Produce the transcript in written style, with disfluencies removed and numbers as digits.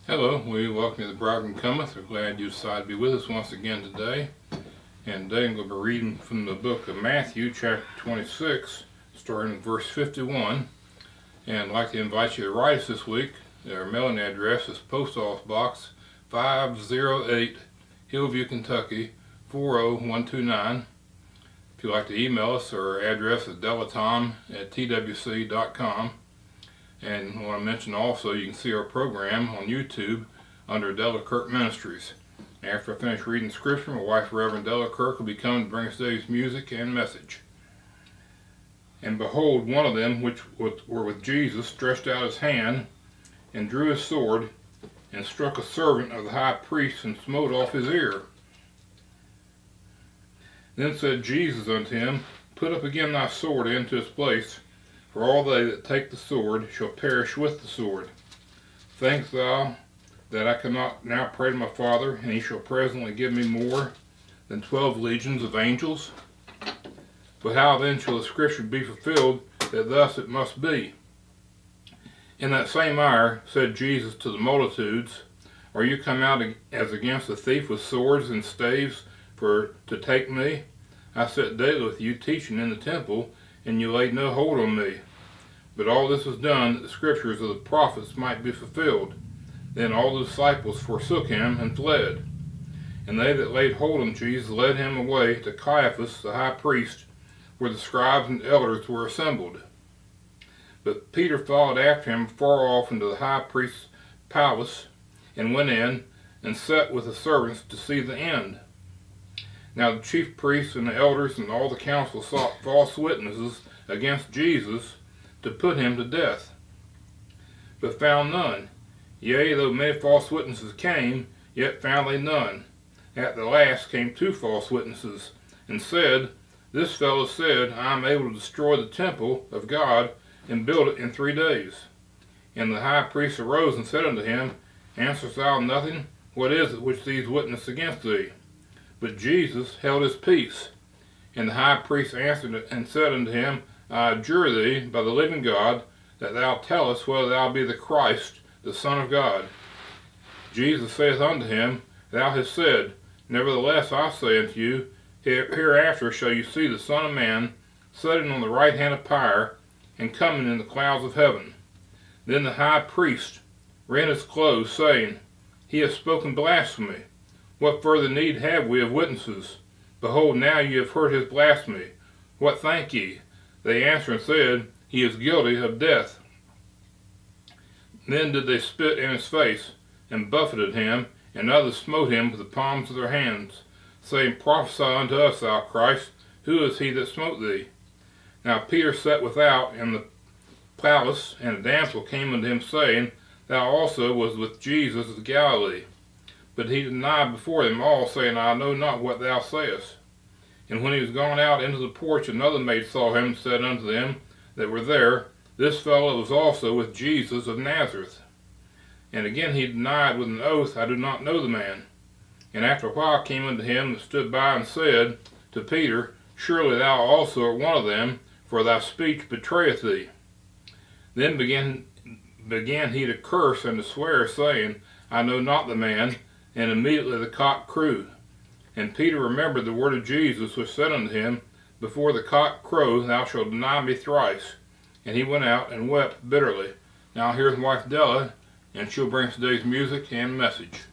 Hello, we welcome you to the Bridegroom Cometh. We're glad you decided to be with us once again today. And today I'm going to be reading from the book of Matthew, chapter 26, starting with verse 51. And I'd like to invite you to write us this week. Our mailing address is Post Office Box 508, Hillview, Kentucky 40129. If you'd like to email us, our address is delatom@twc.com. And I want to mention also, you can see our program on YouTube under Della Kirk Ministries. After I finish reading scripture, my wife, Reverend Della Kirk, will be coming to bring us today's music and message. And behold, one of them which were with Jesus stretched out his hand, and drew his sword, and struck a servant of the high priest, and smote off his ear. Then said Jesus unto him, Put up again thy sword into its place, for all they that take the sword shall perish with the sword. Think thou that I cannot now pray to my Father, and he shall presently give me more than 12 legions of angels? But how then shall the scripture be fulfilled, that thus it must be? In that same hour said Jesus to the multitudes, Are you come out as against a thief with swords and staves to take me? I sat daily with you teaching in the temple, and you laid no hold on me. But all this was done, that the scriptures of the prophets might be fulfilled. Then all the disciples forsook him, and fled. And they that laid hold on Jesus led him away to Caiaphas the high priest, where the scribes and elders were assembled. But Peter followed after him far off into the high priest's palace, and went in, and sat with the servants to see the end. Now the chief priests and the elders and all the council sought false witnesses against Jesus to put him to death, but found none. Yea, though many false witnesses came, yet found they none. At the last came 2 false witnesses, and said, This fellow said, I am able to destroy the temple of God, and build it in 3 days. And the high priest arose and said unto him, Answerest thou nothing? What is it which these witness against thee? But Jesus held his peace. And the high priest answered and said unto him, I adjure thee by the living God, that thou tell us whether thou be the Christ, the Son of God. Jesus saith unto him, Thou hast said, Nevertheless I say unto you, hereafter shall you see the Son of Man sitting on the right hand of power, and coming in the clouds of heaven. Then the high priest rent his clothes, saying, He hath spoken blasphemy. What further need have we of witnesses? Behold, now ye have heard his blasphemy. What think ye? They answered and said, He is guilty of death. Then did they spit in his face, and buffeted him, and others smote him with the palms of their hands, saying, Prophesy unto us, thou Christ, who is he that smote thee? Now Peter sat without in the palace, and a damsel came unto him, saying, Thou also was with Jesus of Galilee. But he denied before them all, saying, I know not what thou sayest. And when he was gone out into the porch, another maid saw him, and said unto them that were there, This fellow was also with Jesus of Nazareth. And again he denied with an oath, I do not know the man. And after a while came unto him that stood by, and said to Peter, Surely thou also art one of them, for thy speech betrayeth thee. Then began he to curse and to swear, saying, I know not the man. And immediately the cock crowed. And Peter remembered the word of Jesus, which said unto him, Before the cock crow, thou shalt deny me thrice. And he went out and wept bitterly. Now here's my wife Della, and she'll bring today's music and message.